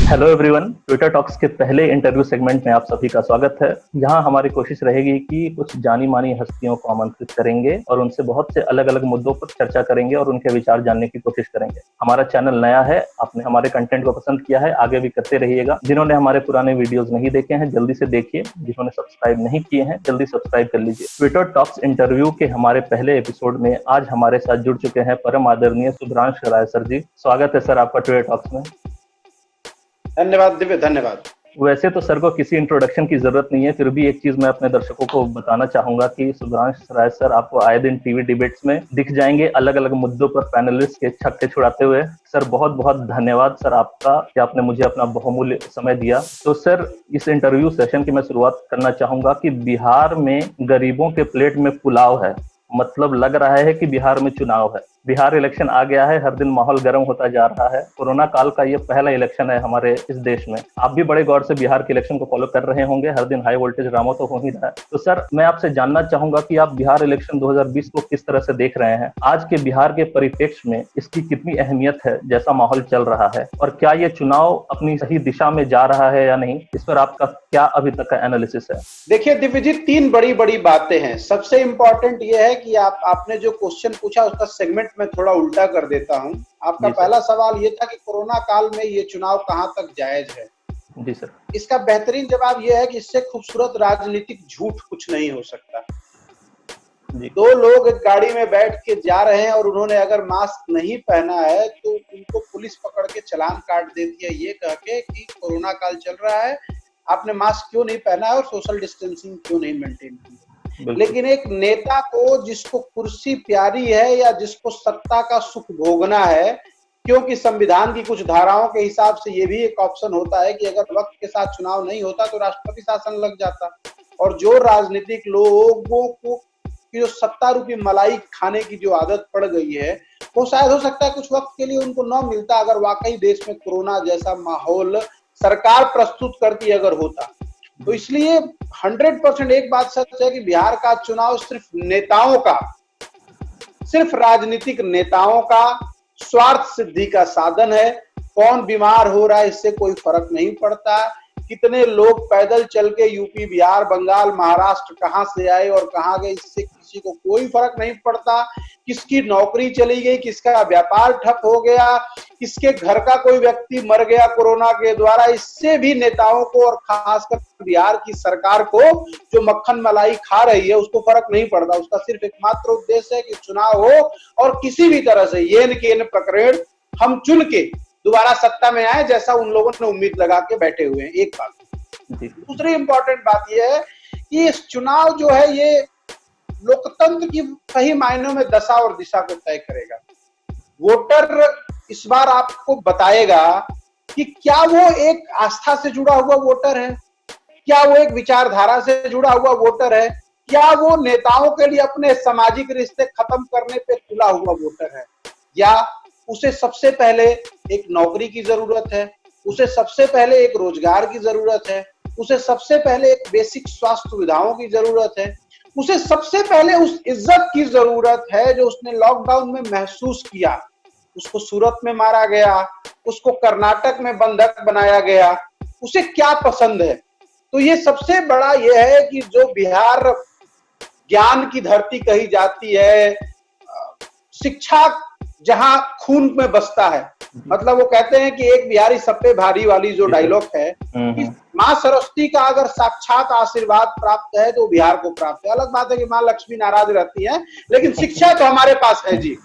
Hello everyone, Twitter talks के पहले interview segment में आप सभी का स्वागत है। यहाँ हमारी कोशिश रहेगी कि कुछ जानी मानी हस्तियों को आमंत्रित करेंगे और उनसे बहुत से अलग अलग मुद्दों पर चर्चा करेंगे और उनके विचार जानने की कोशिश करेंगे। हमारा चैनल नया है, आपने हमारे कंटेंट को पसंद किया है, आगे भी करते रहिएगा। जिन्होंने हमारे पुराने वीडियोज नहीं देखे हैं जल्दी से देखिए, जिन्होंने सब्सक्राइब नहीं किए हैं जल्दी सब्सक्राइब कर लीजिए। ट्विटर टॉक्स इंटरव्यू के हमारे पहले एपिसोड में आज हमारे साथ जुड़ चुके हैं परम आदरणीय शुभ्रांश राय सर जी। स्वागत है सर आपका ट्विटर टॉक्स में। धन्यवाद दिव्य, धन्यवाद। वैसे तो सर को किसी इंट्रोडक्शन की जरूरत नहीं है, फिर भी एक चीज मैं अपने दर्शकों को बताना चाहूंगा कि शुभ्रांश राय सर आपको आए दिन टीवी डिबेट्स में दिख जाएंगे अलग अलग मुद्दों पर पैनलिस्ट के छक्के छुड़ाते हुए। सर बहुत बहुत धन्यवाद सर आपका कि आपने मुझे अपना बहुमूल्य समय दिया। तो सर इस इंटरव्यू सेशन की मैं शुरुआत करना चाहूंगा कि बिहार में गरीबों के प्लेट में पुलाव है, मतलब लग रहा है कि बिहार में चुनाव है। बिहार इलेक्शन आ गया है, हर दिन माहौल गर्म होता जा रहा है। कोरोना काल का ये पहला इलेक्शन है हमारे इस देश में। आप भी बड़े गौर से बिहार के इलेक्शन को फॉलो कर रहे होंगे, हर दिन हाई वोल्टेज ड्रामा तो हो ही रहा है। तो सर मैं आपसे जानना चाहूंगा कि आप बिहार इलेक्शन 2020 को किस तरह से देख रहे हैं? आज के बिहार के परिप्रेक्ष्य में इसकी कितनी अहमियत है जैसा माहौल चल रहा है, और क्या ये चुनाव अपनी सही दिशा में जा रहा है या नहीं? इस पर आपका क्या अभी तक का एनालिसिस है? देखिए दिव्य जी, तीन बड़ी बड़ी बातें हैं। सबसे इंपॉर्टेंट ये है कि आपने जो क्वेश्चन पूछा उसका सेगमेंट में थोड़ा उल्टा कर देता हूं। आपका पहला सवाल ये था कि कोरोना काल में ये चुनाव कहां तक जायज है। जी सर। इसका बेहतरीन जवाब ये है कि इससे खूबसूरत राजनीतिक झूठ कुछ नहीं हो सकता। जी। दो लोग एक गाड़ी में बैठ के जा रहे हैं और उन्होंने अगर मास्क नहीं पहना है तो उनको पुलिस पकड़ के चालान काट देती है, ये कह के कि कोरोना काल चल रहा है, आपने मास्क क्यों नहीं पहना है और सोशल डिस्टेंसिंग क्यों नहीं मेंटेन की। लेकिन एक नेता को जिसको कुर्सी प्यारी है या जिसको सत्ता का सुख भोगना है, क्योंकि संविधान की कुछ धाराओं के हिसाब से ये भी एक ऑप्शन होता है कि अगर वक्त के साथ चुनाव नहीं होता तो राष्ट्रपति शासन लग जाता। और जो राजनीतिक लोगों को की जो सत्ता रूपी मलाई खाने की जो आदत पड़ गई है, वो शायद हो सकता है कुछ वक्त के लिए उनको न मिलता अगर वाकई देश में कोरोना जैसा माहौल सरकार प्रस्तुत करती अगर होता। तो इसलिए 100% एक बात सच है कि बिहार का चुनाव सिर्फ नेताओं का, सिर्फ राजनीतिक नेताओं का स्वार्थ सिद्धि का साधन है। कौन बीमार हो रहा है इससे कोई फर्क नहीं पड़ता। कितने लोग पैदल चल के यूपी, बिहार, बंगाल, महाराष्ट्र कहां से आए और कहां गए, इससे किसी को कोई फर्क नहीं पड़ता। किसकी नौकरी चली गई, किसका व्यापार ठप हो गया, किसके घर का कोई व्यक्ति मर गया कोरोना के द्वारा, इससे भी नेताओं को और खासकर बिहार की सरकार को जो मक्खन मलाई खा रही है उसको फर्क नहीं पड़ता। उसका सिर्फ एकमात्र उद्देश्य है कि चुनाव हो और किसी भी तरह से येन केन प्रकरण हम चुन के दोबारा सत्ता में आए, जैसा उन लोगों ने उम्मीद लगा के बैठे हुए हैं। एक बात। दूसरी इंपॉर्टेंट बात यह है कि इस चुनाव जो है ये लोकतंत्र की सही मायनों में दशा और दिशा को तय करेगा। वोटर इस बार आपको बताएगा कि क्या वो एक आस्था से जुड़ा हुआ वोटर है, क्या वो एक विचारधारा से जुड़ा हुआ वोटर है, क्या वो नेताओं के लिए अपने सामाजिक रिश्ते खत्म करने पे तुला हुआ वोटर है, या उसे सबसे पहले एक नौकरी की जरूरत है, उसे सबसे पहले एक रोजगार की जरूरत है, उसे सबसे पहले एक बेसिक स्वास्थ्य सुविधाओं की जरूरत है, उसे सबसे पहले उस इज्जत की जरूरत है जो उसने लॉकडाउन में महसूस किया। उसको सूरत में मारा गया, उसको कर्नाटक में बंधक बनाया गया, उसे क्या पसंद है। तो ये सबसे बड़ा ये है कि जो बिहार ज्ञान की धरती कही जाती है, शिक्षा जहां खून में बसता है, मतलब वो कहते हैं कि एक बिहारी सब पे भारी वाली जो डायलॉग है कि माँ सरस्वती का अगर साक्षात आशीर्वाद प्राप्त है तो बिहार को प्राप्त है। अलग बात है कि माँ लक्ष्मी नाराज रहती है, लेकिन शिक्षा तो हमारे पास है जी।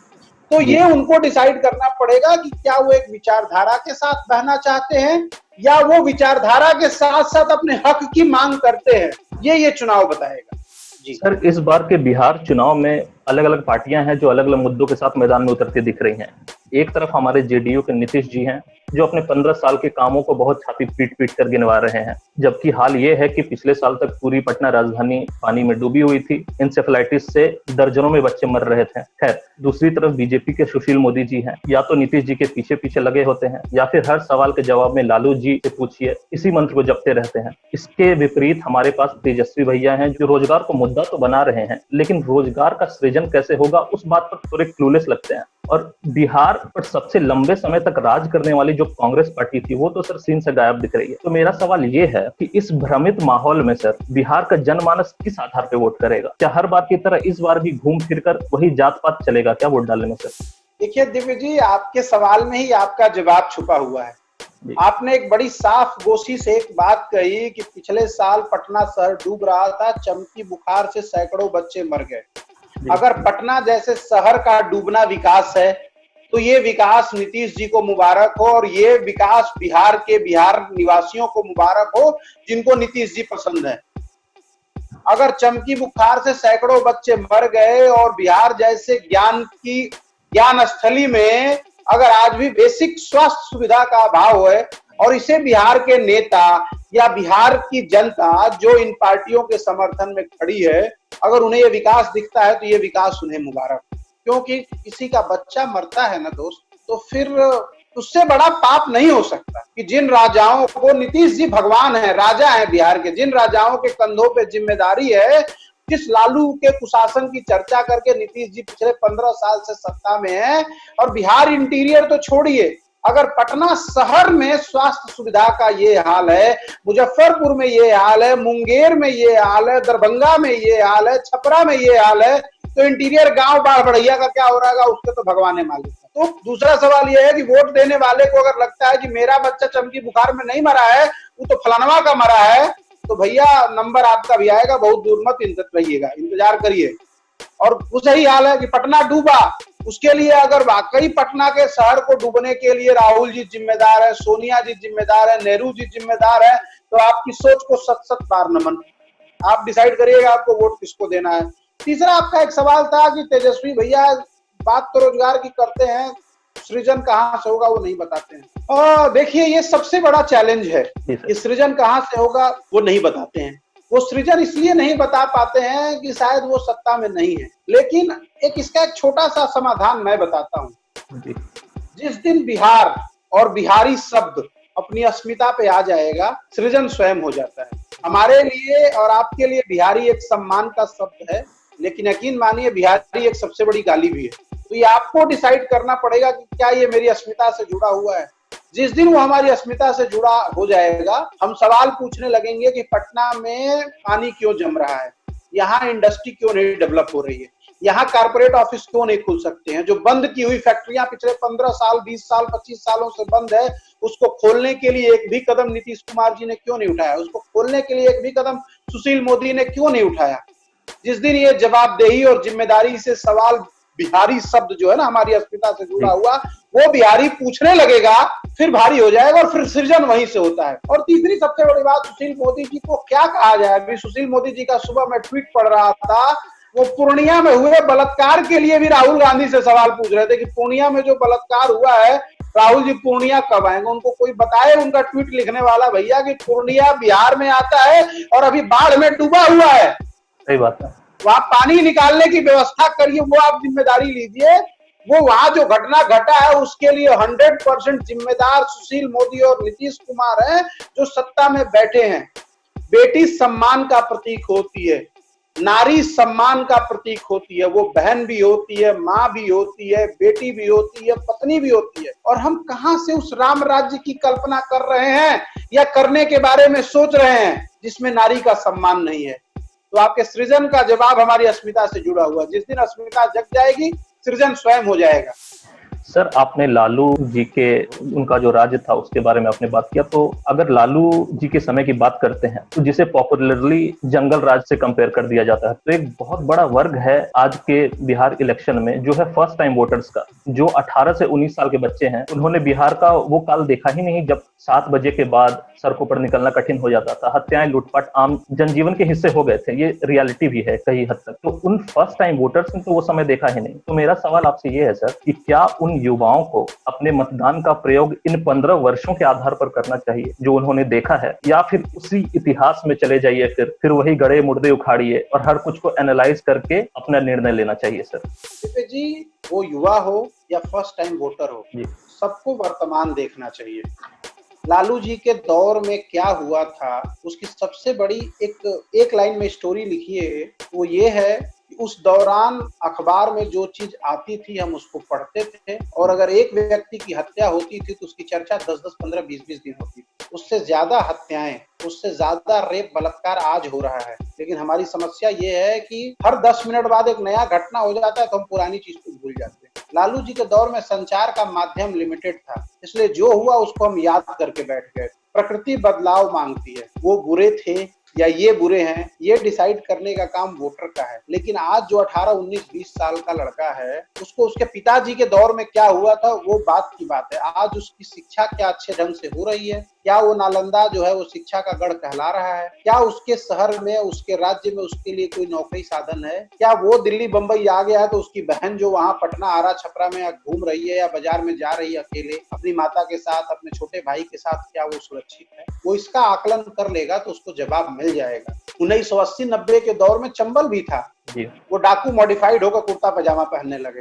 तो ये उनको डिसाइड करना पड़ेगा कि क्या वो एक विचारधारा के साथ बहना चाहते हैं या वो विचारधारा के साथ साथ अपने हक की मांग करते हैं। ये चुनाव बताएगा जी। सर इस बार के बिहार चुनाव में अलग अलग पार्टियां हैं जो अलग अलग मुद्दों के साथ मैदान में उतरती दिख रही हैं। एक तरफ हमारे जेडीयू के नीतीश जी हैं जो अपने 15 साल के कामों को बहुत छाती पीट पीट कर गिनवा रहे हैं, जबकि हाल ये है कि पिछले साल तक पूरी पटना राजधानी पानी में डूबी हुई थी। इंसेफ्लाइटिस से दर्जनों में बच्चे मर रहे थे। खैर दूसरी तरफ बीजेपी के सुशील मोदी जी हैं, या तो नीतीश जी के पीछे पीछे लगे होते हैं या फिर हर सवाल के जवाब में लालू जी से पूछिए इसी मंत्र को जपते रहते हैं। इसके विपरीत हमारे पास तेजस्वी भैया हैं जो रोजगार को मुद्दा तो बना रहे हैं, लेकिन रोजगार का विजन कैसे होगा उस बात पर थोड़े क्लूलेस लगते हैं। और बिहार पर सबसे लंबे समय तक राज करने वाली जो कांग्रेस पार्टी थी वो तो सर सीन से गायब दिख रही है। तो मेरा सवाल ये है कि इस भ्रमित माहौल में सर बिहार का जनमानस किस आधार पर वोट करेगा? क्या हर बार की तरह इस बार भी घूम फिर कर वही जात पात चलेगा क्या वोट डालने में सर? देखिए दिव्य जी, आपके सवाल में ही आपका जवाब छुपा हुआ है। आपने एक बड़ी साफ गोशी से एक बात कही कि पिछले साल पटना शहर डूब रहा था, चमकी बुखार से सैकड़ों बच्चे मर गए। अगर पटना जैसे शहर का डूबना विकास है तो ये विकास नीतीश जी को मुबारक हो, और ये विकास बिहार निवासियों को मुबारक हो जिनको नीतीश जी पसंद है। अगर चमकी बुखार से सैकड़ों बच्चे मर गए और बिहार जैसे ज्ञान स्थली में अगर आज भी बेसिक स्वास्थ्य सुविधा का अभाव है, और इसे बिहार के नेता या बिहार की जनता जो इन पार्टियों के समर्थन में खड़ी है, अगर उन्हें ये विकास दिखता है तो ये विकास उन्हें मुबारक। क्योंकि किसी का बच्चा मरता है ना दोस्त, तो फिर उससे बड़ा पाप नहीं हो सकता कि जिन राजाओं को, नीतीश जी भगवान है, राजा है बिहार के, जिन राजाओं के कंधों पे जिम्मेदारी है, जिस लालू के कुशासन की चर्चा करके नीतीश जी पिछले 15 साल से सत्ता में है, और बिहार इंटीरियर तो छोड़िए, अगर पटना शहर में स्वास्थ्य सुविधा का ये हाल है, मुजफ्फरपुर में ये हाल है, मुंगेर में ये हाल है, दरभंगा में ये हाल है, छपरा में ये हाल है, तो इंटीरियर गांव बाढ़ बढ़िया का क्या हो रहा है उसके तो भगवान ने मालूम है। तो दूसरा सवाल यह है कि वोट देने वाले को अगर लगता है कि मेरा बच्चा चमकी बुखार में नहीं मरा है, वो तो फलानवा का मरा है, तो भैया नंबर आपका भी आएगा, बहुत दूर मत रहिएगा, इंतजार करिए। और कुछ ही हाल है कि पटना डूबा, उसके लिए अगर वाकई पटना के शहर को डूबने के लिए राहुल जी जिम्मेदार है, सोनिया जी जिम्मेदार है, नेहरू जी जिम्मेदार है, तो आपकी सोच को सत बार नमन। आप डिसाइड करिएगा आपको वोट किसको देना है। तीसरा आपका एक सवाल था कि तेजस्वी भैया बात तो रोजगार की करते हैं, सृजन कहाँ से होगा वो नहीं बताते हैं। देखिए ये सबसे बड़ा चैलेंज है कि सृजन कहाँ से होगा वो नहीं बताते हैं। वो सृजन इसलिए नहीं बता पाते हैं कि शायद वो सत्ता में नहीं है। लेकिन इसका एक छोटा सा समाधान मैं बताता हूँ। जिस दिन बिहार और बिहारी शब्द अपनी अस्मिता पे आ जाएगा, सृजन स्वयं हो जाता है। हमारे लिए और आपके लिए बिहारी एक सम्मान का शब्द है, लेकिन यकीन मानिए बिहारी एक सबसे बड़ी गाली भी है। तो ये आपको डिसाइड करना पड़ेगा कि क्या ये मेरी अस्मिता से जुड़ा हुआ है। जिस दिन वो हमारी अस्मिता से जुड़ा हो जाएगा, हम सवाल पूछने लगेंगे कि पटना में पानी क्यों जम रहा है, यहाँ इंडस्ट्री क्यों नहीं डेवलप हो रही है, यहाँ कारपोरेट ऑफिस क्यों नहीं खुल सकते हैं, जो बंद की हुई फैक्ट्रियां पिछले 15 साल 20 साल 25 सालों से बंद है, उसको खोलने के लिए एक भी कदम नीतीश कुमार जी ने क्यों नहीं उठाया, उसको खोलने के लिए एक भी कदम सुशील मोदी ने क्यों नहीं उठाया। जिस दिन ये जवाबदेही और जिम्मेदारी से सवाल बिहारी शब्द जो है ना हमारी अस्मिता से जुड़ा हुआ, वो बिहारी पूछने लगेगा, फिर भारी हो जाएगा और फिर सृजन वहीं से होता है। और तीसरी सबसे बड़ी बात, सुशील मोदी जी को क्या कहा जाए। अभी सुशील मोदी जी का सुबह मैं ट्वीट पढ़ रहा था, वो पूर्णिया में हुए बलात्कार के लिए भी राहुल गांधी से सवाल पूछ रहे थे कि पूर्णिया में जो बलात्कार हुआ है, राहुल जी पूर्णिया कब आएंगे, उनको कोई बताए। उनका ट्वीट लिखने वाला भैया कि पूर्णिया बिहार में आता है और अभी बाढ़ में डूबा हुआ है। सही बात है, वहां पानी निकालने की व्यवस्था करिए, वो आप जिम्मेदारी लीजिए। वो वहां जो घटना घटा है उसके लिए 100% जिम्मेदार सुशील मोदी और नीतीश कुमार हैं, जो सत्ता में बैठे हैं। बेटी सम्मान का प्रतीक होती है, नारी सम्मान का प्रतीक होती है, वो बहन भी होती है, माँ भी होती है, बेटी भी होती है, पत्नी भी होती है। और हम कहां से उस राम राज्य की कल्पना कर रहे हैं या करने के बारे में सोच रहे हैं जिसमें नारी का सम्मान नहीं है। तो आपके सृजन का जवाब हमारी अस्मिता से जुड़ा हुआ है। जिस दिन अस्मिता जग जाएगी, सृजन स्वयं हो जाएगा। सर आपने लालू जी के उनका जो राज्य था उसके बारे में आपने बात किया, तो अगर लालू जी के समय की बात करते हैं तो जिसे पॉपुलरली जंगल राज से कंपेयर कर दिया जाता है, तो एक बहुत बड़ा वर्ग है आज के बिहार इलेक्शन में जो है फर्स्ट टाइम वोटर्स का, जो 18 से 19 साल के बच्चे हैं। उन्होंने बिहार का वो काल देखा ही नहीं जब 7 बजे के बाद सड़कों पर निकलना कठिन हो जाता था, हत्याएं लूटपाट आम जनजीवन के हिस्से हो गए थे। ये रियलिटी भी है कई हद तक। तो उन फर्स्ट टाइम वोटर्स ने तो वो समय देखा ही नहीं। तो मेरा सवाल आपसे ये है सर कि क्या उन युवाओं को अपने मतदान का प्रयोग इन 15 वर्षों के आधार पर करना चाहिए जो उन्होंने देखा है, या फिर उसी इतिहास में चले जाइए, फिर वही गड़े मुर्दे उखाड़िए और हर कुछ को एनालाइज करके अपना निर्णय लेना चाहिए? सर जी, वो युवा हो या फर्स्ट टाइम वोटर हो, सबको वर्तमान देखना चाहिए। लालू जी के दौर में क्या हुआ था उसकी सबसे बड़ी एक लाइन में स्टोरी लिखी है, वो ये है कि उस दौरान अखबार में जो चीज आती थी हम उसको पढ़ते थे, और अगर एक व्यक्ति की हत्या होती थी तो उसकी चर्चा 10-10, 15-20 दिन होती थी। उससे ज्यादा हत्याएं, उससे ज्यादा रेप बलात्कार आज हो रहा है। लेकिन हमारी समस्या ये है कि हर 10 मिनट बाद एक नया घटना हो जाता है तो हम पुरानी चीज को भूल जाते हैं। लालू जी के दौर में संचार का माध्यम लिमिटेड था, इसलिए जो हुआ उसको हम याद करके बैठ गए। प्रकृति बदलाव मांगती है, वो बुरे थे या ये बुरे हैं, ये डिसाइड करने का काम वोटर का है। लेकिन आज जो 18, 19, 20 साल का लड़का है, उसको उसके पिताजी के दौर में क्या हुआ था वो बात की बात है। आज उसकी शिक्षा क्या अच्छे ढंग से हो रही है, क्या वो नालंदा जो है वो शिक्षा का गढ़ कहला रहा है, क्या उसके शहर में, उसके राज्य में उसके लिए कोई नौकरी साधन है, क्या वो दिल्ली बंबई आ गया है तो उसकी बहन जो वहाँ पटना, आरा, छपरा में घूम रही है या बाजार में जा रही है अकेले अपनी माता के साथ, अपने छोटे भाई के साथ, क्या वो सुरक्षित है? वो इसका आकलन कर लेगा तो उसको जवाब मिल जाएगा। 1980-90 के दौर में चंबल भी था, वो डाकू मॉडिफाइड होकर कुर्ता पजामा पहनने लगे।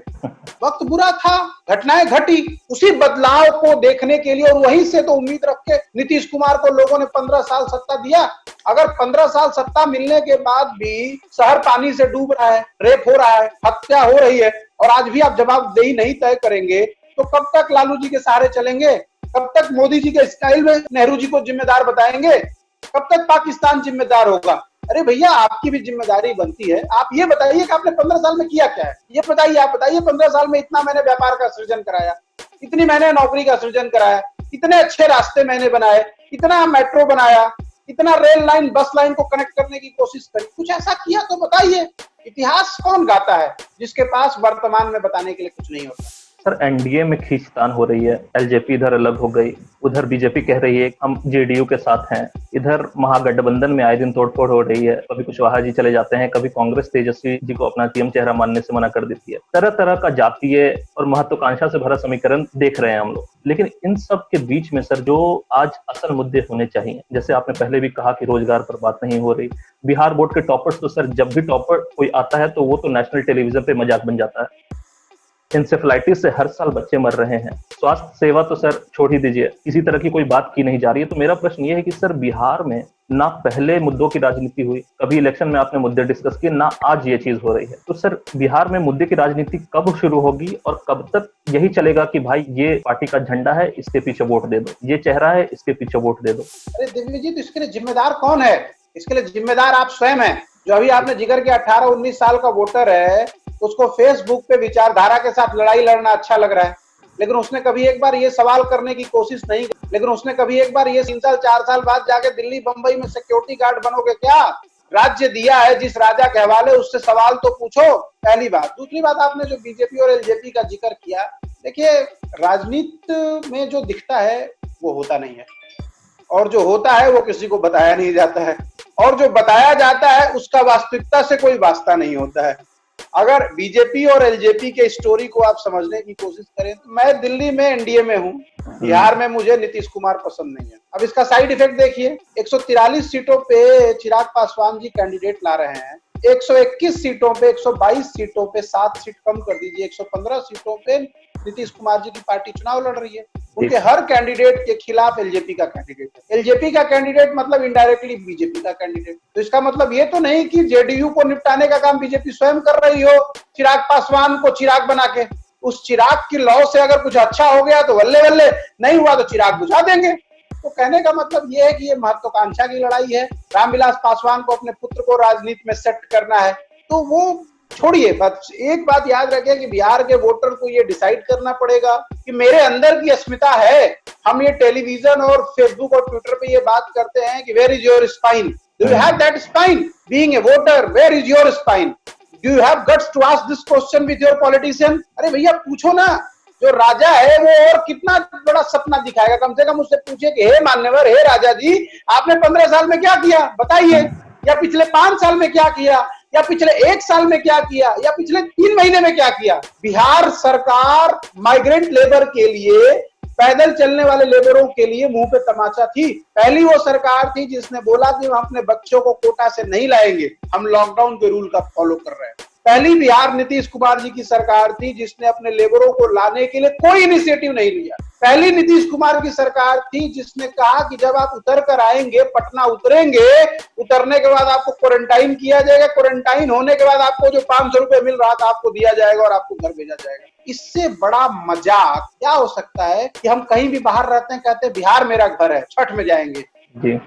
वक्त बुरा था, घटनाएं घटी, उसी बदलाव को देखने के लिए, और वहीं से तो उम्मीद रख के नीतीश कुमार को लोगों ने 15 साल सत्ता दिया। अगर 15 साल सत्ता मिलने के बाद भी शहर पानी से डूब रहा है, रेप हो रहा है, हत्या हो रही है, और आज भी आप जवाबदेही नहीं तय करेंगे तो कब तक लालू जी के सहारे चलेंगे? कब तक मोदी जी के स्टाइल में नेहरू जी को जिम्मेदार बताएंगे? कब तक पाकिस्तान जिम्मेदार होगा? अरे भैया, आपकी भी जिम्मेदारी बनती है। आप ये बताइए कि आपने 15 साल में किया क्या है, ये बताइए। आप बताइए 15 साल में इतना मैंने व्यापार का सृजन कराया, इतनी मैंने नौकरी का सृजन कराया, इतने अच्छे रास्ते मैंने बनाए, इतना मेट्रो बनाया, इतना रेल लाइन, बस लाइन को कनेक्ट करने की कोशिश करी, कुछ ऐसा किया तो बताइए। इतिहास कौन गाता है जिसके पास वर्तमान में बताने के लिए कुछ नहीं होता? सर, एनडीए में खींचतान हो रही है, एलजेपी इधर अलग हो गई, उधर बीजेपी कह रही है हम जेडीयू के साथ हैं, इधर महागठबंधन में आए दिन तोड़फोड़ हो रही है, कभी कुशवाहा जी चले जाते हैं, कभी कांग्रेस तेजस्वी जी को अपना सीएम चेहरा मानने से मना कर देती है। तरह तरह का जातीय और महत्वाकांक्षा से भरा समीकरण देख रहे हैं हम लोग। लेकिन इन सब के बीच में सर जो आज असल मुद्दे होने चाहिए, जैसे आपने पहले भी कहा कि रोजगार पर बात नहीं हो रही, बिहार बोर्ड के टॉपर्स तो सर जब भी टॉपर कोई आता है तो वो तो नेशनल टेलीविजन पे मजाक बन जाता है। इंसेफेलाइटिस से हर साल बच्चे मर रहे हैं। स्वास्थ्य सेवा तो सर छोड़ ही दीजिए, किसी तरह की कोई बात की नहीं जा रही है। तो मेरा प्रश्न ये है कि सर बिहार में ना पहले मुद्दों की राजनीति हुई, कभी इलेक्शन में आपने मुद्दे डिस्कस किए, ना आज ये चीज हो रही है। तो सर बिहार में मुद्दे की राजनीति कब शुरू होगी और कब तक यही चलेगा कि भाई ये पार्टी का झंडा है, इसके पीछे वोट दे दो, ये चेहरा है, इसके पीछे वोट दे दो? अरे दिव्य जी, तो इसके लिए जिम्मेदार कौन है? इसके लिए जिम्मेदार आप स्वयं हैं। जो अभी आपने जिक्र किया 18-19 साल का वोटर है, उसको फेसबुक पे विचारधारा के साथ लड़ाई लड़ना अच्छा लग रहा है, लेकिन उसने कभी एक बार ये सवाल करने की कोशिश नहीं की, लेकिन उसने कभी एक बार ये 3 साल 4 साल बाद जाके दिल्ली बंबई में सिक्योरिटी गार्ड बनोगे क्या? राज्य दिया है जिस राजा के हवाले, उससे सवाल तो पूछो, पहली बात। दूसरी बात, आपने जो बीजेपी और एलजेपी का जिक्र किया, देखिए राजनीति में जो दिखता है वो होता नहीं है, और जो होता है वो किसी को बताया नहीं जाता है, और जो बताया जाता है उसका वास्तविकता से कोई वास्ता नहीं होता है। अगर बीजेपी और एलजेपी के स्टोरी को आप समझने की कोशिश करें तो मैं दिल्ली में एनडीए में हूँ, बिहार में मुझे नीतीश कुमार पसंद नहीं है। अब इसका साइड इफेक्ट देखिए, 143 सीटों पे चिराग पासवान जी कैंडिडेट ला रहे हैं, 121 सीटों पे, 122 सीटों पे 7 सीट कम कर दीजिए, 115 सीटों पे नीतीश कुमार जी की पार्टी चुनाव लड़ रही है। उनके हर कैंडिडेट के खिलाफ एलजेपी का कैंडिडेट है। एलजेपी का कैंडिडेट मतलब इनडायरेक्टली बीजेपी का कैंडिडेट। तो इसका मतलब ये तो नहीं कि जेडीयू को निपटाने का काम बीजेपी स्वयं कर रही हो, चिराग पासवान को चिराग बना के। उस चिराग की लौ से अगर कुछ अच्छा हो गया तो वल्ले वल्ले, नहीं हुआ तो चिराग बुझा देंगे। तो कहने का मतलब ये है कि ये महत्वाकांक्षा की लड़ाई है। रामविलास पासवान को अपने पुत्र को राजनीति में सेट करना है, तो वो छोड़िए। बस एक बात याद रखें कि बिहार के वोटर को ये डिसाइड करना पड़ेगा कि मेरे अंदर की अस्मिता है। हम ये टेलीविजन और फेसबुक और ट्विटर पे ये बात करते हैं कि where is your spine, do you have that spine? Being a voter, where is your spine? Do you have guts to ask this question with your politician? अरे भैया पूछो ना, जो राजा है वो और कितना बड़ा सपना दिखाएगा। कम से कम उससे पूछिए कि हे मान्यवर, हे राजा जी, आपने 15 साल में क्या किया बताइए, या पिछले 5 साल में क्या किया, या पिछले 1 साल में क्या किया, या पिछले 3 महीने में क्या किया। बिहार सरकार माइग्रेंट लेबर के लिए, पैदल चलने वाले लेबरों के लिए मुंह पे तमाचा थी। पहली वो सरकार थी जिसने बोला कि हम अपने बच्चों को कोटा से नहीं लाएंगे, हम लॉकडाउन के रूल का फॉलो कर रहे हैं। पहली बिहार नीतीश कुमार जी की सरकार थी जिसने अपने लेबरों को लाने के लिए कोई इनिशिएटिव नहीं लिया। पहली नीतीश कुमार की सरकार थी जिसने कहा कि जब आप उतर कर आएंगे, पटना उतरेंगे, उतरने के बाद आपको क्वारंटाइन किया जाएगा, क्वारंटाइन होने के बाद आपको जो 500 रुपए मिल रहा था आपको दिया जाएगा और आपको घर भेजा जाएगा। इससे बड़ा मजाक क्या हो सकता है कि हम कहीं भी बाहर रहते हैं, कहते हैं बिहार मेरा घर है, छठ में जाएंगे जी,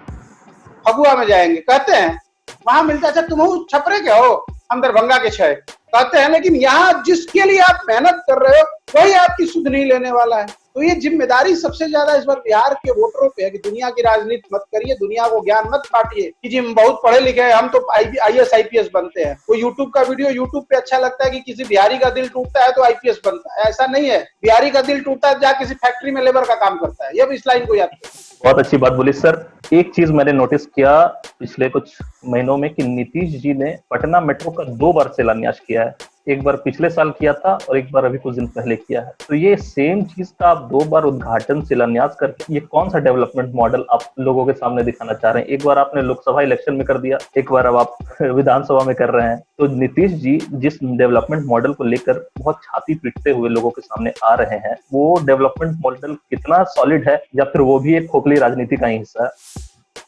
फगुआ में जाएंगे, कहते हैं वहां मिलता। अच्छा तुम छपरे के हो, हम दरभंगा के छह, कहते हैं। लेकिन यहाँ जिसके लिए आप मेहनत कर रहे हो वही आपकी सुध नहीं लेने वाला है। तो ये जिम्मेदारी सबसे ज्यादा इस बार बिहार के वोटरों पे है कि दुनिया की राजनीति मत करिए, दुनिया को ज्ञान मत बांटिए कि जी हम बहुत पढ़े लिखे हैं, हम तो IAS IPS बनते हैं। वो यूट्यूब का वीडियो यूट्यूब पे अच्छा लगता है कि किसी बिहारी का दिल टूटता है तो IPS बनता है, ऐसा नहीं है। बिहारी का दिल टूटता है जहाँ किसी फैक्ट्री में लेबर का काम करता है। ये भी इस लाइन को याद करें। बहुत अच्छी बात बोली सर। एक चीज मैंने नोटिस किया पिछले कुछ महीनों में कि नीतीश जी ने पटना मेट्रो का 2 बार शिलान्यास किया है। एक बार पिछले साल किया था और एक बार अभी कुछ दिन पहले किया है। तो ये सेम चीज का आप 2 बार उद्घाटन शिलान्यास करके ये कौन सा डेवलपमेंट मॉडल आप लोगों के सामने दिखाना चाह रहे हैं? एक बार आपने लोकसभा इलेक्शन में कर दिया, एक बार अब आप विधानसभा में कर रहे हैं। तो नीतीश जी जिस डेवलपमेंट मॉडल को लेकर बहुत छाती पीटते हुए लोगों के सामने आ रहे हैं, वो डेवलपमेंट मॉडल कितना सॉलिड है या फिर वो भी एक खोखली राजनीति का ही हिस्सा है?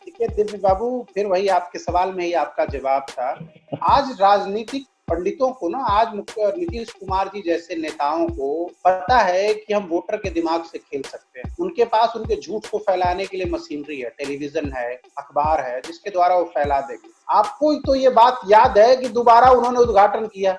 देखिए दिव्य बाबू, फिर वही आपके सवाल में ही आपका जवाब था। आज राजनीतिक पंडितों को ना, आज नीतीश कुमार जी जैसे नेताओं को पता है कि हम वोटर के दिमाग से खेल सकते हैं। उनके पास उनके झूठ को फैलाने के लिए मशीनरी है, टेलीविजन है, अखबार है, जिसके द्वारा वो फैला देंगे। आपको तो ये बात याद है कि दोबारा उन्होंने उद्घाटन किया।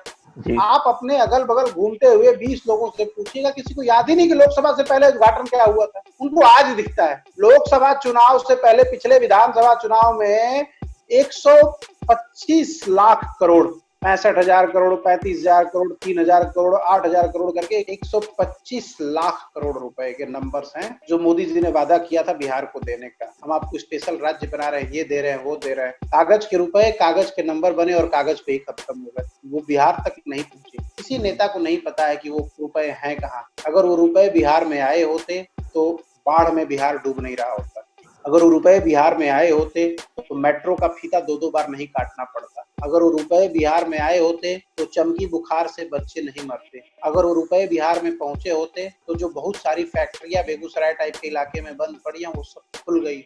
आप अपने अगल बगल घूमते हुए 20 लोगों से पूछिएगा, किसी को याद ही नहीं कि लोकसभा से पहले उद्घाटन क्या हुआ था। उनको आज दिखता है। लोकसभा चुनाव से पहले पिछले विधानसभा चुनाव में 125 लाख करोड़, 65,000 करोड़, 35,000 करोड़, 3,000 करोड़, 8,000 करोड़ करके 125 लाख करोड़ रुपए के नंबर्स हैं जो मोदी जी ने वादा किया था बिहार को देने का। हम आपको स्पेशल राज्य बना रहे हैं, ये दे रहे हैं, वो दे रहे हैं। कागज के रुपए, कागज के नंबर बने और कागज पे ही खत्म हो गए। वो बिहार तक नहीं पहुंचे। किसी नेता को नहीं पता है कि वो रुपए हैं कहाँ। अगर वो रुपए बिहार में आए होते तो बाढ़ में बिहार डूब नहीं रहा होता। अगर वो रुपए बिहार में आए होते तो मेट्रो का फीता 2-2 बार नहीं काटना पड़ता। अगर वो रुपए बिहार में आए होते तो चमकी बुखार से बच्चे नहीं मरते। अगर वो रुपए बिहार में पहुंचे होते तो जो बहुत सारी फैक्ट्रियां बेगूसराय टाइप के इलाके में बंद पड़ी हैं वो सब खुल गई।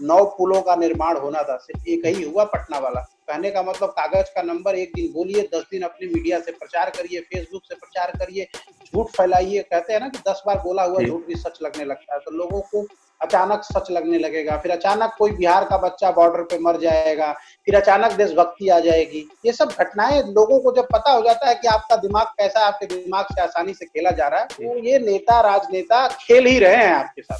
9 पुलों का निर्माण होना था, सिर्फ एक ही हुआ, पटना वाला। कहने का मतलब कागज का नंबर एक दिन बोलिए, 10 दिन अपनी मीडिया से प्रचार करिए, फेसबुक से प्रचार करिए, झूठ फैलाइए। कहते हैं ना कि 10 बार बोला हुआ झूठ भी सच लगने लगता है। तो लोगों को अचानक सच लगने लगेगा, फिर अचानक कोई बिहार का बच्चा बॉर्डर पे मर जाएगा, फिर अचानक देशभक्ति आ जाएगी। ये सब घटनाएं लोगों को जब पता हो जाता है कि आपका दिमाग कैसा, आपके दिमाग से आसानी से खेला जा रहा है, तो ये नेता राजनेता खेल ही रहे हैं आपके साथ।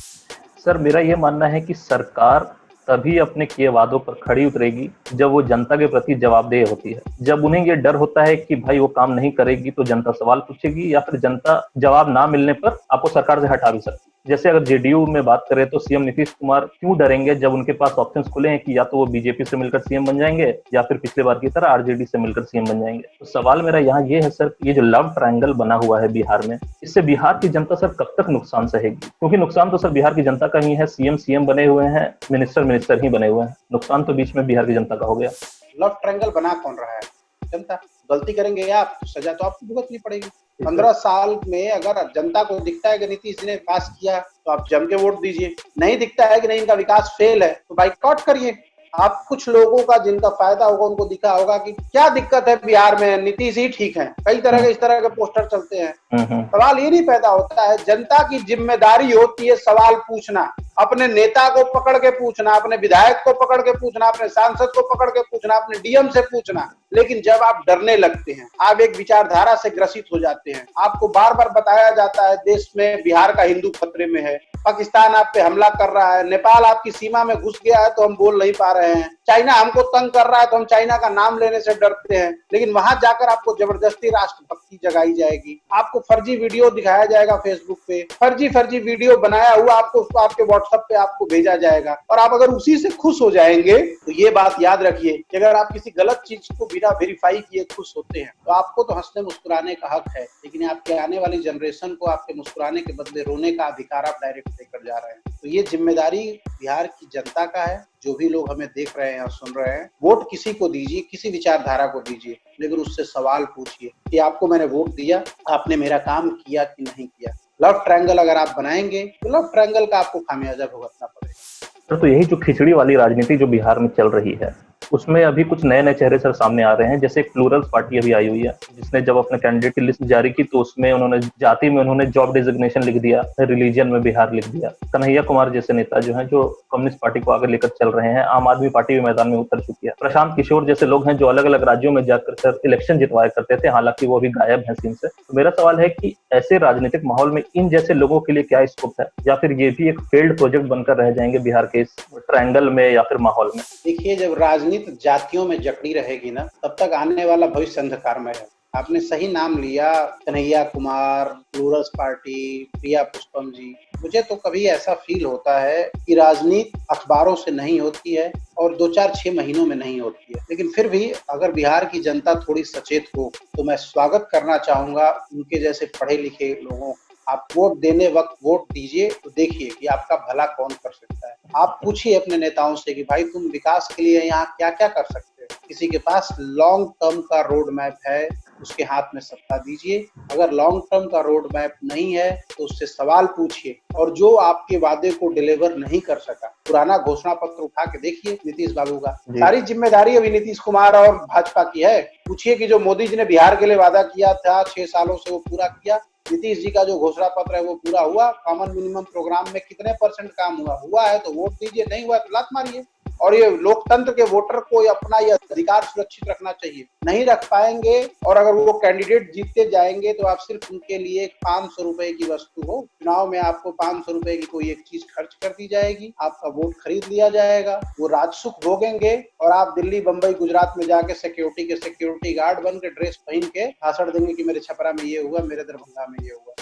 सर मेरा ये मानना है कि सरकार तभी अपने किए वादों पर खड़ी उतरेगी जब वो जनता के प्रति जवाबदेह होती है। जब उन्हें ये डर होता है कि भाई वो काम नहीं करेगी तो जनता सवाल पूछेगी या फिर जनता जवाब ना मिलने पर आपको सरकार से हटा भी सकती है। जैसे अगर जेडीयू में बात करें तो सीएम नीतीश कुमार क्यों डरेंगे जब उनके पास ऑप्शंस खुले हैं कि या तो वो बीजेपी से मिलकर सीएम बन जाएंगे या फिर पिछले बार की तरह आरजेडी से मिलकर सीएम बन जाएंगे। तो सवाल मेरा यहाँ ये है सर, ये जो लव ट्रायंगल बना हुआ है बिहार में, इससे बिहार की जनता सर कब तक नुकसान सहेगी? क्योंकि नुकसान तो सर बिहार की जनता का ही है। सीएम बने हुए हैं, मिनिस्टर ही बने हुए हैं। नुकसान तो बीच में बिहार की जनता का हो गया। लव ट्रायंगल बना कौन रहा है? जनता। गलती करेंगे आप तो सजा तो आपको भुगतनी पड़ेगी। 15 साल में अगर जनता को दिखता है कि नीतीश जी ने पास किया तो आप जम के वोट दीजिए। नहीं दिखता है कि नहीं इनका विकास फेल है तो बाइकआउट करिए। आप कुछ लोगों का जिनका फायदा होगा उनको दिखा होगा कि क्या दिक्कत है बिहार में, नीतीश ही ठीक है। कई तरह के इस तरह के पोस्टर चलते हैं। सवाल ये नहीं पैदा होता है। जनता की जिम्मेदारी होती है सवाल पूछना, अपने नेता को पकड़ के पूछना, अपने विधायक को पकड़ के पूछना, अपने सांसद को पकड़ के पूछना, अपने डीएम से पूछना। लेकिन जब आप डरने लगते हैं, आप एक विचारधारा से ग्रसित हो जाते हैं, आपको बार बार बताया जाता है देश में बिहार का हिंदू खतरे में है, पाकिस्तान आप पे हमला कर रहा है, नेपाल आपकी सीमा में घुस गया है तो हम बोल नहीं पा रहे हैं, चाइना हमको तंग कर रहा है तो हम चाइना का नाम लेने से डरते हैं। लेकिन वहां जाकर आपको जबरदस्ती राष्ट्रभक्ति जगाई जाएगी, आपको फर्जी वीडियो दिखाया जाएगा फेसबुक पे, फर्जी वीडियो बनाया हुआ आपको आपके व्हाट्सएप पे आपको भेजा जाएगा। और आप अगर उसी से खुश हो जाएंगे तो ये बात याद रखिए कि अगर आप किसी गलत चीज को बिना वेरीफाई किए खुश होते हैं तो आपको तो हंसने मुस्कुराने का हक है, लेकिन आपके आने वाली जनरेशन को आपके मुस्कुराने के बदले रोने का अधिकार आप डायरेक्ट देकर जा रहे हैं। तो ये जिम्मेदारी बिहार की जनता का है। जो भी लोग हमें देख रहे हैं और सुन रहे हैं, वोट किसी को दीजिए, किसी विचारधारा को दीजिए, लेकिन उससे सवाल पूछिए कि आपको मैंने वोट दिया, आपने मेरा काम किया कि नहीं किया। लव ट्रायंगल अगर आप बनाएंगे तो लव ट्रायंगल का आपको खामियाजा भुगतना पड़ेगा। तो यही जो खिचड़ी वाली राजनीति जो बिहार में चल रही है, उसमें अभी कुछ नए नए चेहरे सर सामने आ रहे हैं। जैसे एक प्लूरल्स पार्टी अभी आई हुई है, जिसने जब अपने कैंडिडेट की लिस्ट जारी की तो उसमें उन्होंने जाति में उन्होंने जॉब डिजिग्नेशन लिख दिया, रिलीजन में बिहार लिख दिया। कन्हैया कुमार जैसे नेता जो हैं, जो कम्युनिस्ट पार्टी को आगे लेकर चल रहे हैं, आम आदमी पार्टी भी मैदान में उतर चुकी है। प्रशांत किशोर जैसे लोग हैं जो अलग अलग राज्यों में जाकर सर इलेक्शन जितवाया करते थे, हालांकि वो अभी गायब है सीन से। तो मेरा सवाल है कि ऐसे राजनीतिक माहौल में इन जैसे लोगों के लिए क्या स्कोप है, या फिर ये भी एक फेल्ड प्रोजेक्ट बनकर रह जाएंगे बिहार के इस ट्रायंगल में या फिर माहौल में? देखिए, जब राजनीति जातियों में जकड़ी रहेगी ना, तब तक आने वाला भविष्य अंधकारमय है। आपने सही नाम लिया, कन्हैया कुमार, प्लूरल्स पार्टी, प्रिया पुष्पम जी। मुझे तो कभी ऐसा फील होता है कि राजनीति अखबारों से नहीं होती है और 2-4-6 महीनों में नहीं होती है। लेकिन फिर भी अगर बिहार की जनता थोड़ी सचेत हो तो मैं स्वागत करना चाहूंगा उनके जैसे पढ़े लिखे लोगों। आप वोट देने वक्त वोट दीजिए तो देखिए कि आपका भला कौन कर सकता है। आप पूछिए अपने नेताओं से कि भाई तुम विकास के लिए यहाँ क्या क्या कर सकते हो। किसी के पास लॉन्ग टर्म का रोड मैप है, उसके हाथ में सत्ता दीजिए। अगर लॉन्ग टर्म का रोड मैप नहीं है तो उससे सवाल पूछिए, और जो आपके वादे को डिलीवर नहीं कर सका, पुराना घोषणा पत्र उठा के देखिए नीतीश बाबू का। सारी जिम्मेदारी अभी नीतीश कुमार और भाजपा की है। पूछिए कि जो मोदी जी ने बिहार के लिए वादा किया था 6 सालों से वो पूरा किया? नीतीश जी का जो घोषणा पत्र है वो पूरा हुआ? कॉमन मिनिमम प्रोग्राम में कितने % काम हुआ है तो वोट दीजिए, नहीं हुआ तो लात मारिए। और ये लोकतंत्र के वोटर को अपना ये अधिकार सुरक्षित रखना चाहिए। नहीं रख पाएंगे और अगर वो कैंडिडेट जीतते जाएंगे तो आप सिर्फ उनके लिए 500 रुपए की वस्तु हो। चुनाव में आपको 500 रुपए की कोई एक चीज खर्च कर दी जाएगी, आपका वोट खरीद लिया जाएगा, वो राजसुख भोगेंगे और आप दिल्ली, बंबई, गुजरात में जाके सिक्योरिटी गार्ड बन के ड्रेस पहन के भाषण देंगे कि मेरे छपरा में ये हुआ, मेरे दरभंगा में ये हुआ।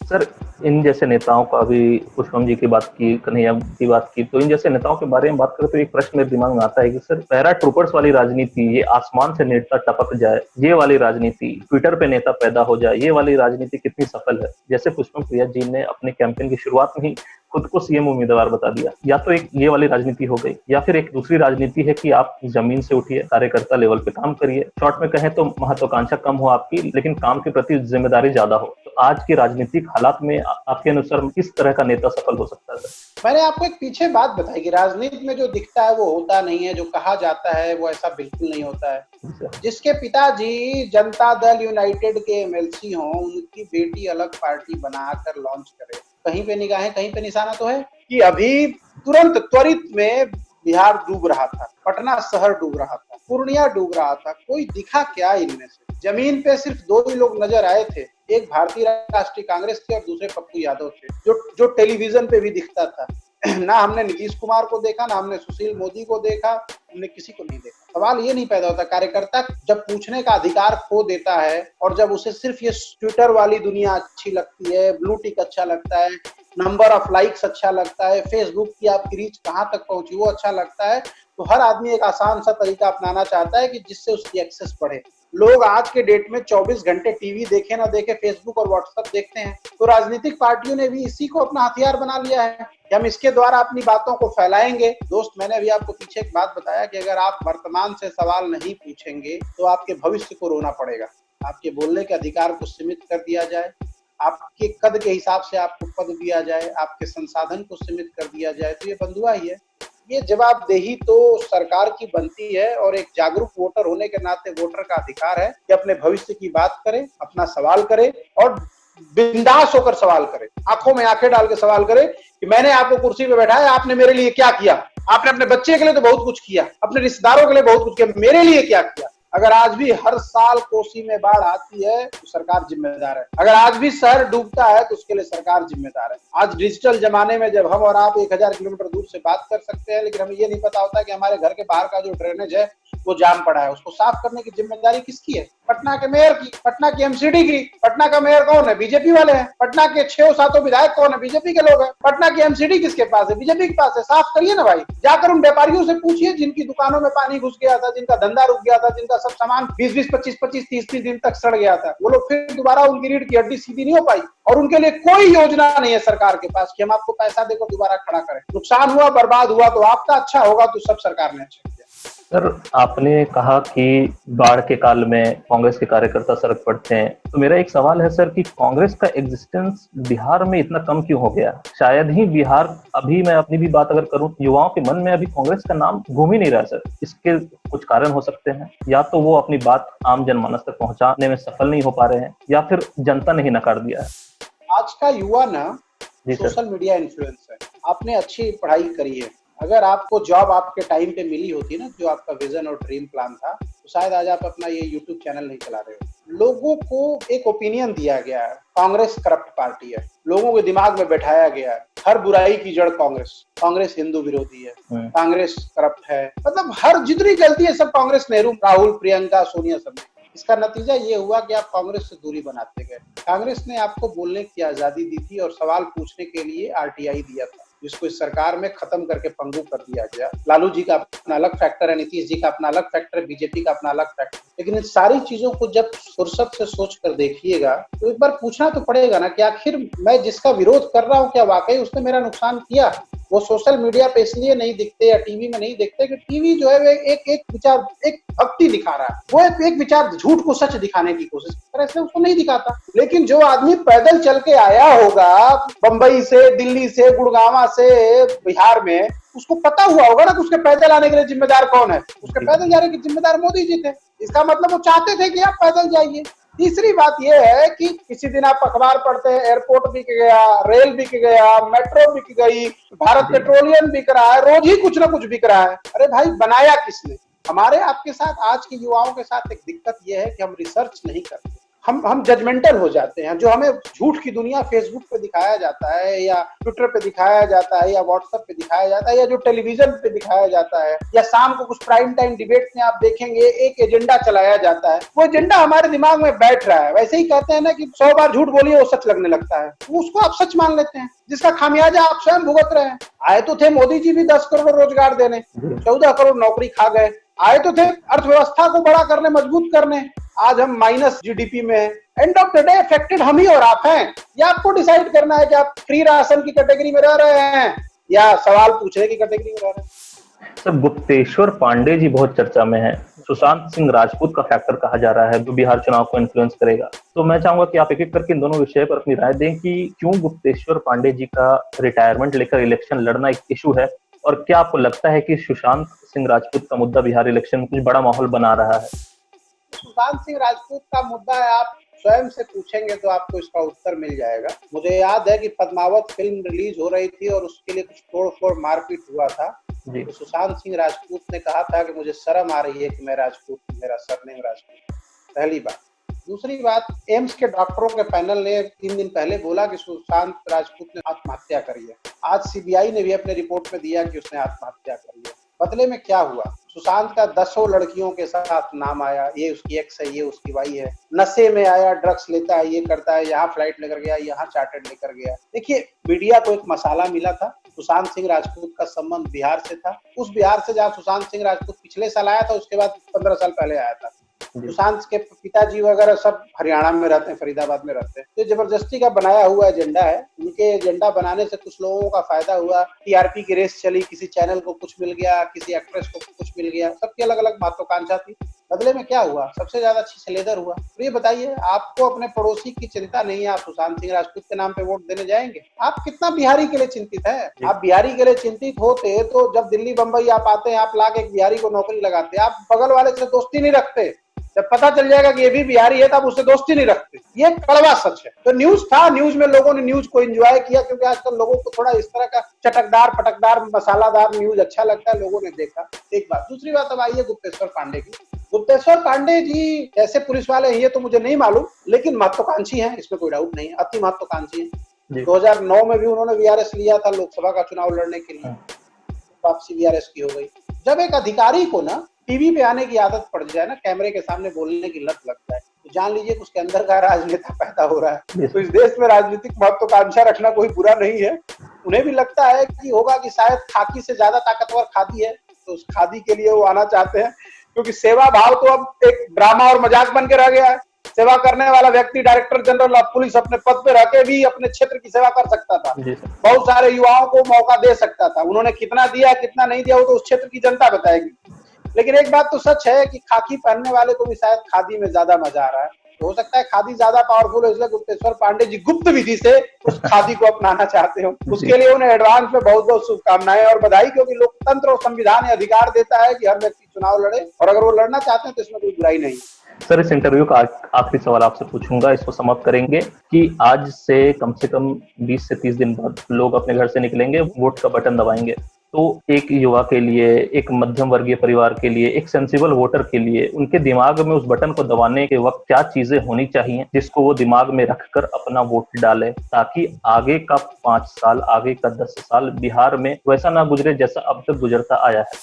सर, इन जैसे नेताओं का, अभी पुष्पम जी की बात की, कन्हैया की बात की, तो इन जैसे नेताओं के बारे में बात करें तो एक प्रश्न मेरे दिमाग में आता है कि सर, पैरा ट्रूपर्स वाली राजनीति, ये आसमान से नेता टपक जाए, ये वाली राजनीति, ट्विटर पे नेता पैदा हो जाए, ये वाली राजनीति कितनी सफल है? जैसे पुष्पम प्रिया जी ने अपने कैंपेन की शुरुआत में ही खुद को सीएम उम्मीदवार बता दिया। या तो एक ये वाली राजनीति हो गई, या फिर एक दूसरी राजनीति है कि आप जमीन से उठिए, कार्यकर्ता लेवल पे काम करिए। शॉर्ट में कहें तो महत्वाकांक्षा कम हो आपकी, लेकिन काम के प्रति जिम्मेदारी ज्यादा हो। तो आज के राजनीतिक हालात में आपके अनुसार किस तरह का नेता सफल हो सकता है? मैंने आपको एक पीछे बात बताई कि राजनीति में जो दिखता है वो होता नहीं है, जो कहा जाता है वो ऐसा बिल्कुल नहीं होता है। जिसके पिताजी जनता दल यूनाइटेड के MLC हों, उनकी बेटी अलग पार्टी बनाकर लॉन्च करे, कहीं पे निगाहें, कहीं पे निशाना तो है कि अभी तुरंत त्वरित में बिहार डूब रहा था, पटना शहर डूब रहा था, पूर्णिया डूब रहा था। कोई दिखा क्या इनमें से? जमीन पे सिर्फ 2 ही लोग नजर आए थे, एक भारतीय राष्ट्रीय कांग्रेस थे और दूसरे पप्पू यादव थे, जो टेलीविजन पे भी दिखता था। ना हमने नीतीश कुमार को देखा, ना हमने सुशील मोदी को देखा, हमने किसी को नहीं देखा। सवाल ये नहीं पैदा होता, कार्यकर्ता जब पूछने का अधिकार खो देता है और जब उसे सिर्फ ये ट्विटर वाली दुनिया अच्छी लगती है, ब्लू टिक अच्छा लगता है, नंबर ऑफ लाइक्स अच्छा लगता है, फेसबुक की आपकी रीच कहाँ तक पहुंची वो अच्छा लगता है, तो हर आदमी एक आसान सा तरीका अपनाना चाहता है कि जिससे उसकी एक्सेस बढ़े। लोग आज के डेट में 24 घंटे टीवी देखे ना देखे, फेसबुक और व्हाट्सएप देखते हैं। तो राजनीतिक पार्टियों ने भी इसी को अपना हथियार बना लिया है कि हम इसके द्वारा अपनी बातों को फैलाएंगे। दोस्त, मैंने अभी आपको पीछे एक बात बताया कि अगर आप वर्तमान से सवाल नहीं पूछेंगे तो आपके भविष्य को रोना पड़ेगा। आपके बोलने के अधिकार को सीमित कर दिया जाए, आपके कद के हिसाब से आपको पद दिया जाए, आपके संसाधन को सीमित कर दिया जाए, तो ये बंधुआ ही है। ये जवाबदेही तो सरकार की बनती है और एक जागरूक वोटर होने के नाते वोटर का अधिकार है कि अपने भविष्य की बात करे, अपना सवाल करे और बिंदास होकर सवाल करे, आंखों में आंखें डाल के सवाल करे कि मैंने आपको कुर्सी पे बैठाया, आपने मेरे लिए क्या किया? आपने अपने बच्चे के लिए तो बहुत कुछ किया, अपने रिश्तेदारों के लिए बहुत कुछ किया, मेरे लिए क्या किया? अगर आज भी हर साल कोसी में बाढ़ आती है तो सरकार जिम्मेदार है। अगर आज भी शहर डूबता है तो उसके लिए सरकार जिम्मेदार है। आज डिजिटल जमाने में जब हम और आप 1000 किलोमीटर दूर से बात कर सकते हैं, लेकिन हमें ये नहीं पता होता कि हमारे घर के बाहर का जो ड्रेनेज है वो जाम पड़ा है, उसको साफ करने की जिम्मेदारी किसकी है? पटना के मेयर की, पटना की MCD की। पटना का मेयर कौन है? बीजेपी वाले हैं। पटना के 6-7 विधायक कौन है? बीजेपी के लोग हैं। पटना की MCD किसके पास है? बीजेपी के पास है। साफ करिए ना भाई। जाकर उन व्यापारियों से पूछिए जिनकी दुकानों में पानी घुस गया था, जिनका धंधा रुक गया था, जिनका सब सामान 20-20, 25-25, 30-30 दिन तक सड़ गया था, वो लोग फिर दोबारा उनकी रीढ़ की हड्डी सीधी नहीं हो पाई। और उनके लिए कोई योजना नहीं है सरकार के पास कि हम आपको पैसा देकर दोबारा खड़ा करें। नुकसान हुआ, बर्बाद हुआ तो आपका, अच्छा होगा तो सब सरकार ने अच्छा किया। सर, आपने कहा कि बाढ़ के काल में कांग्रेस के कार्यकर्ता सड़क पड़ते हैं, तो मेरा एक सवाल है सर कि कांग्रेस का एग्जिस्टेंस बिहार में इतना कम क्यों हो गया? शायद ही बिहार, अभी मैं अपनी भी बात अगर करूं, युवाओं के मन में अभी कांग्रेस का नाम घूम ही नहीं रहा सर। इसके कुछ कारण हो सकते हैं, या तो वो अपनी बात आम जनमानस तक पहुंचाने में सफल नहीं हो पा रहे हैं, या फिर जनता ने ही नकार दिया है। आज का युवा ना सोशल मीडिया इन्फ्लुएंस है। आपने अच्छी पढ़ाई करी है, अगर आपको जॉब आपके टाइम पे मिली होती ना, जो आपका विजन और ड्रीम प्लान था, तो शायद आज आप अपना ये यूट्यूब चैनल नहीं चला रहे हो। लोगों को एक ओपिनियन दिया गया है, कांग्रेस करप्ट पार्टी है, लोगों के दिमाग में बैठाया गया है हर बुराई की जड़ कांग्रेस, कांग्रेस हिंदू विरोधी है, कांग्रेस करप्ट है, मतलब हर जितनी गलती है सब कांग्रेस, नेहरू, राहुल, प्रियंका, सोनिया सब। इसका नतीजा ये हुआ कि आप कांग्रेस से दूरी बनाते गए। कांग्रेस ने आपको बोलने की आजादी दी थी और सवाल पूछने के लिए आरटीआई दिया था, जिसको इस सरकार में खत्म करके पंगु कर दिया गया। लालू जी का अपना अलग फैक्टर है, नीतीश जी का अपना अलग फैक्टर है, बीजेपी का अपना अलग फैक्टर। लेकिन इन सारी चीजों को जब फुर्सत से सोच कर देखिएगा तो एक बार पूछना तो पड़ेगा ना कि आखिर मैं जिसका विरोध कर रहा हूँ क्या वाकई उसने मेरा नुकसान किया? वो सोशल मीडिया पे इसलिए नहीं दिखते या टीवी में नहीं दिखते कि टीवी जो है वो एक विचार, एक भक्ति दिखा रहा है, वो एक विचार झूठ को सच दिखाने की कोशिश कर रहा है, इसलिए उसको नहीं दिखाता। लेकिन जो आदमी पैदल चल के आया होगा बंबई से, दिल्ली से, गुड़गांव से बिहार में, उसको पता हुआ होगा ना कि उसके पैदल आने के लिए जिम्मेदार कौन है। उसके पैदल जाने के जिम्मेदार मोदी जी थे। इसका मतलब वो चाहते थे कि आप पैदल जाइए। तीसरी बात यह है कि किसी दिन आप अखबार पढ़ते हैं, एयरपोर्ट बिक गया, रेल बिक गया, मेट्रो बिक गई, भारत पेट्रोलियम बिक रहा है, रोज ही कुछ ना कुछ बिक रहा है। अरे भाई, बनाया किसने? हमारे आपके साथ, आज के युवाओं के साथ एक दिक्कत यह है कि हम रिसर्च नहीं करते, हम जजमेंटल हो जाते हैं। जो हमें झूठ की दुनिया फेसबुक पे दिखाया जाता है, या ट्विटर पे दिखाया जाता है, या व्हाट्सएप पे दिखाया जाता है, या जो टेलीविजन पे दिखाया जाता है, या शाम को कुछ प्राइम टाइम डिबेट में आप देखेंगे एक एजेंडा चलाया जाता है, वो एजेंडा हमारे दिमाग में बैठ रहा है। वैसे ही कहते हैं ना कि 100 बार झूठ बोलिए वो सच लगने लगता है, उसको आप सच मान लेते हैं, जिसका खामियाजा आप स्वयं भुगत रहे हैं। आए तो थे मोदी जी भी 10 करोड़ रोजगार देने, 14 करोड़ नौकरी खा गए। आए तो थे अर्थव्यवस्था को बड़ा करने, मजबूत करने, आज हम माइनस जीडीपी में हैं। End of the day affected हम ही और आप हैं। या आपको डिसाइड करना है कि आप फ्री राशन की कैटेगरी में रह रहे हैं या सवाल पूछने की कैटेगरी में रह रहे हैं। सर, गुप्तेश्वर पांडे जी बहुत चर्चा में है। सुशांत सिंह राजपूत का फैक्टर कहा जा रहा है जो बिहार चुनाव को इन्फ्लुएंस करेगा। तो मैं चाहूंगा कि आप एक एक करके इन दोनों विषय पर अपनी राय दें कि क्यों गुप्तेश्वर पांडे जी का रिटायरमेंट लेकर इलेक्शन लड़ना एक इशू है, और क्या आपको लगता है कि सुशांत सिंह राजपूत का मुद्दा बिहार इलेक्शन में कुछ बड़ा माहौल बना रहा है? सुशांत सिंह राजपूत का मुद्दा है, आप स्वयं से पूछेंगे तो आपको इसका उत्तर मिल जाएगा। मुझे याद है कि पद्मावत फिल्म रिलीज हो रही थी और उसके लिए कुछ तोड़-फोड़ मारपीट हुआ था। तो सुशांत सिंह राजपूत ने कहा था कि मुझे शर्म आ रही है कि मैं राजपूत, मेरा सरनेम राजपूत। पहली बात। दूसरी बात, एम्स के डॉक्टरों के पैनल ने 3 दिन पहले बोला कि सुशांत राजपूत ने आत्महत्या करी है। आज सीबीआई ने भी अपने रिपोर्ट में दिया कि उसने आत्महत्या करी है। बदले में क्या हुआ? सुशांत का 10 लड़कियों के साथ नाम आया, ये उसकी एक्स है, ये उसकी वाई है, नशे में आया, ड्रग्स लेता है, ये करता है, यहाँ फ्लाइट लेकर गया, यहाँ चार्टर्ड लेकर गया। देखिए, मीडिया को एक मसाला मिला था, सुशांत सिंह राजपूत का संबंध बिहार से था। उस बिहार से जहाँ सुशांत सिंह राजपूत पिछले साल आया था, उसके बाद 15 साल पहले आया था। सुशांत के पिताजी वगैरह सब हरियाणा में रहते हैं, फरीदाबाद में रहते हैं। तो जबरदस्ती का बनाया हुआ एजेंडा है। उनके एजेंडा बनाने से कुछ लोगों का फायदा हुआ, टीआरपी की रेस चली, किसी चैनल को कुछ मिल गया, किसी एक्ट्रेस को कुछ मिल गया, सबकी अलग अलग महत्वाकांक्षा थी। बदले में क्या हुआ? सबसे ज्यादा छलेदर हुआ। तो ये बताइए, आपको अपने पड़ोसी की चिंता नहीं है, आप सुशांत सिंह राजपूत के नाम पे वोट देने जाएंगे? आप कितना बिहारी के लिए चिंतित है? आप बिहारी के लिए चिंतित होते तो जब दिल्ली बंबई आप आते हैं, आप लाके एक बिहारी को नौकरी लगाते। आप बगल वाले से दोस्ती नहीं रखते। जब पता चल जाएगा कि ये भी बिहारी है तब उससे दोस्ती नहीं रखते। ये कड़वा सच है। तो न्यूज था, न्यूज में लोगों ने न्यूज को एंजॉय किया, क्योंकि आजकल लोगों को थोड़ा इस तरह का चटकदार, पटकदार, मसालादार न्यूज अच्छा लगता है, लोगों ने देखा। एक बात। दूसरी बात, अब आइए गुप्तेश्वर पांडे की। गुप्तेश्वर पांडे जी कैसे पुलिस वाले हैं ये तो मुझे नहीं मालूम, लेकिन महत्वाकांक्षी हैं, इसमें कोई डाउट नहीं है, अति महत्वाकांक्षी है। 2009 में भी उन्होंने वीआरएस लिया था लोकसभा का चुनाव लड़ने के लिए, वापसी वीआरएस की हो गई। जब एक अधिकारी को ना टीवी पे आने की आदत पड़ जाए ना, कैमरे के सामने बोलने की लत लग जाए, तो जान लीजिए कि उसके अंदर का राजनेता पैदा हो रहा है। तो इस देश में राजनीतिक महत्वाकांक्षा रखना कोई बुरा नहीं है। उन्हें भी लगता है कि होगा कि शायद खाकी से ज्यादा ताकतवर खादी है, तो उस खादी के लिए वो आना चाहते हैं, क्योंकि सेवा भाव तो अब एक ड्रामा और मजाक बन के रह गया है। सेवा करने वाला व्यक्ति डायरेक्टर जनरल ऑफ पुलिस अपने पद पे रह के भी अपने क्षेत्र की सेवा कर सकता था, बहुत सारे युवाओं को मौका दे सकता था। उन्होंने कितना दिया कितना नहीं दिया वो तो उस क्षेत्र की जनता बताएगी। लेकिन एक बात तो सच है कि खाकी पहनने वाले को भी शायद खादी में ज्यादा मजा आ रहा है। तो हो सकता है खादी ज्यादा पावरफुल है, इसलिए गुप्तेश्वर पांडे जी गुप्त विधि से उस खादी को अपनाना चाहते हो। उसके लिए उन्हें एडवांस में बहुत बहुत शुभकामनाएं और बधाई, क्योंकि लोकतंत्र और संविधान ये अधिकार देता है कि हर व्यक्ति चुनाव लड़े, और अगर वो लड़ना चाहते हैं तो इसमें कोई बुराई नहीं। सर, इस इंटरव्यू का आखिरी सवाल आपसे पूछूंगा, इसको समाप्त करेंगे कि आज से कम 20 से 30 दिन बाद लोग अपने घर से निकलेंगे, वोट का बटन दबाएंगे, तो एक युवा के लिए, एक मध्यम वर्गीय परिवार के लिए, एक सेंसिबल वोटर के लिए उनके दिमाग में उस बटन को दबाने के वक्त क्या चीजें होनी चाहिए जिसको वो दिमाग में रखकर अपना वोट डाले, ताकि आगे का 5 साल, आगे का 10 साल बिहार में वैसा ना गुजरे जैसा अब तक गुजरता आया है।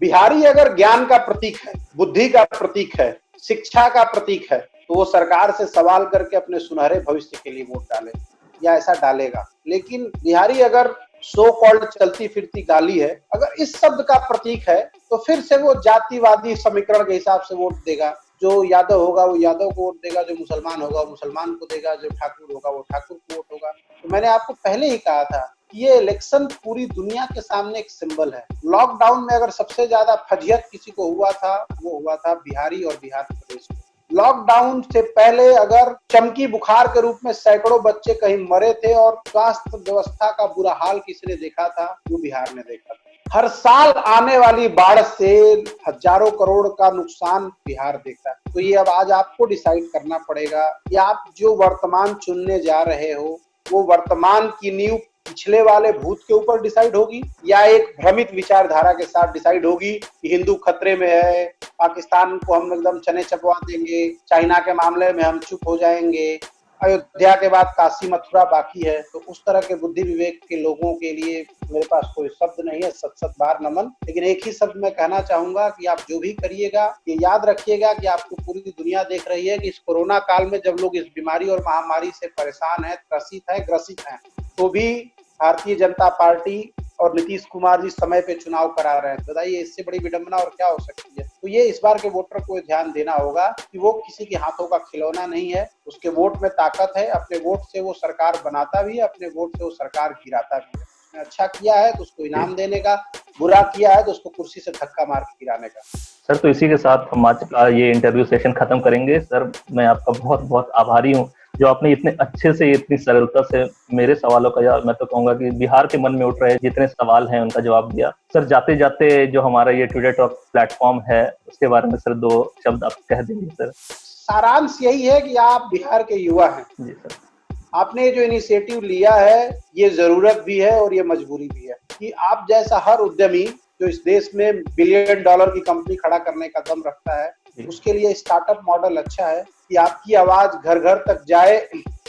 बिहारी अगर ज्ञान का प्रतीक है, बुद्धि का प्रतीक है, शिक्षा का प्रतीक है, तो वो सरकार से सवाल करके अपने सुनहरे भविष्य के लिए वोट डाले, या ऐसा डालेगा। लेकिन बिहारी अगर सो कॉल्ड चलती फिरती गाली है, अगर इस शब्द का प्रतीक है, तो फिर से वो जातिवादी समीकरण के हिसाब से वोट देगा। जो यादव होगा वो यादव को वोट देगा, जो मुसलमान होगा वो मुसलमान को देगा, जो ठाकुर होगा वो ठाकुर को वोट होगा। तो मैंने आपको पहले ही कहा था कि ये इलेक्शन पूरी दुनिया के सामने एक सिंबल है। लॉकडाउन में अगर सबसे ज्यादा फजियत किसी को हुआ था, वो हुआ था बिहारी और बिहार प्रदेश में। लॉकडाउन से पहले अगर चमकी बुखार के रूप में सैकड़ों बच्चे कहीं मरे थे और स्वास्थ्य व्यवस्था का बुरा हाल किसी ने देखा था, वो बिहार ने देखा था। हर साल आने वाली बाढ़ से हजारों करोड़ का नुकसान बिहार देखता है। तो ये अब आज आपको डिसाइड करना पड़ेगा कि आप जो वर्तमान चुनने जा रहे हो, वो वर्तमान की नींव पिछले वाले भूत के ऊपर डिसाइड होगी, या एक भ्रमित विचारधारा के साथ डिसाइड होगी कि हिंदू खतरे में है, पाकिस्तान को हम एकदम चने चबवा देंगे, चाइना के मामले में हम चुप हो जाएंगे, अयोध्या के बाद काशी मथुरा बाकी है। तो उस तरह के बुद्धि विवेक के लोगों के लिए मेरे पास कोई शब्द नहीं है, सत सत बार नमन। लेकिन एक ही शब्द मैं कहना चाहूंगा कि आप जो भी करिएगा, ये याद रखिएगा कि आपको पूरी दुनिया देख रही है कि इस कोरोना काल में जब लोग इस बीमारी और महामारी से परेशान है, त्रसित है, ग्रसित है, तो भी भारतीय जनता पार्टी और नीतीश कुमार जी समय पे चुनाव करा रहे हैं। बताइए इससे बड़ी विडंबना और क्या हो सकती है। तो ये इस बार के वोटर को ध्यान देना होगा कि वो किसी के हाथों का खिलौना नहीं है, उसके वोट में ताकत है। अपने वोट से वो सरकार बनाता भी है, अपने वोट से वो सरकार गिराता भी है। उसने अच्छा किया है तो उसको इनाम देने का, बुरा किया है तो उसको कुर्सी से धक्का मार के गिराने का। सर, तो इसी के साथ हम आज का ये इंटरव्यू सेशन खत्म करेंगे। सर, मैं आपका बहुत बहुत आभारी हूँ जो आपने इतने अच्छे से, इतनी सरलता से मेरे सवालों का, या मैं तो कहूंगा कि बिहार के मन में उठ रहे जितने सवाल हैं उनका जवाब दिया। सर, जाते जाते जो हमारा ये टुडे टॉक प्लेटफॉर्म है उसके बारे में सर 2 शब्द आप कह देंगे। सर, सारांश यही है कि आप बिहार के युवा हैं। जी सर। आपने जो इनिशिएटिव लिया है, ये जरूरत भी है और ये मजबूरी भी है कि आप जैसा हर उद्यमी जो इस देश में बिलियन डॉलर की कंपनी खड़ा करने का दम रखता है, उसके लिए स्टार्टअप मॉडल अच्छा है कि आपकी आवाज घर घर तक जाए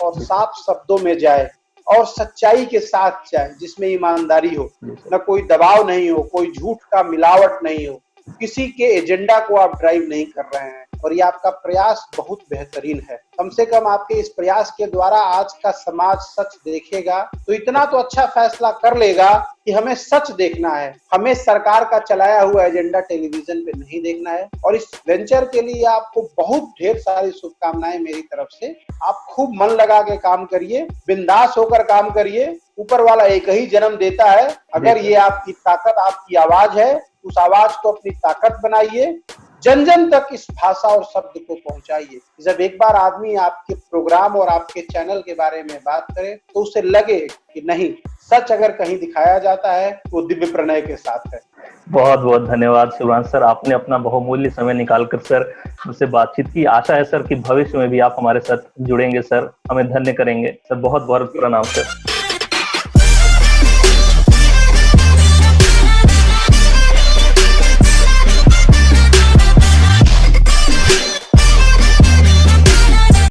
और साफ शब्दों में जाए और सच्चाई के साथ जाए, जिसमें ईमानदारी हो, न कोई दबाव नहीं हो, कोई झूठ का मिलावट नहीं हो, किसी के एजेंडा को आप ड्राइव नहीं कर रहे हैं। और ये आपका प्रयास बहुत बेहतरीन है। कम से कम आपके इस प्रयास के द्वारा आज का समाज सच देखेगा तो इतना तो अच्छा फैसला कर लेगा कि हमें सच देखना है, हमें सरकार का चलाया हुआ एजेंडा टेलीविजन पे नहीं देखना है। और इस वेंचर के लिए आपको बहुत ढेर सारी शुभकामनाएं मेरी तरफ से। आप खूब मन लगा के काम करिए, बिंदास होकर काम करिए। ऊपर वाला एक ही जन्म देता है। अगर ये आपकी ताकत, आपकी आवाज है, उस आवाज को अपनी ताकत बनाइए, जन जन तक इस भाषा और शब्द को पहुंचाइए। जब एक बार आदमी आपके प्रोग्राम और आपके चैनल के बारे में बात करे तो उसे लगे कि नहीं, सच अगर कहीं दिखाया जाता है वो दिव्य प्रणय के साथ है। बहुत बहुत धन्यवाद शुभ्रांशु सर, आपने अपना बहुमूल्य समय निकालकर सर मुझसे बातचीत की। आशा है सर कि भविष्य में भी आप हमारे साथ जुड़ेंगे सर, हमें धन्य करेंगे सर। बहुत बहुत प्रणाम सर।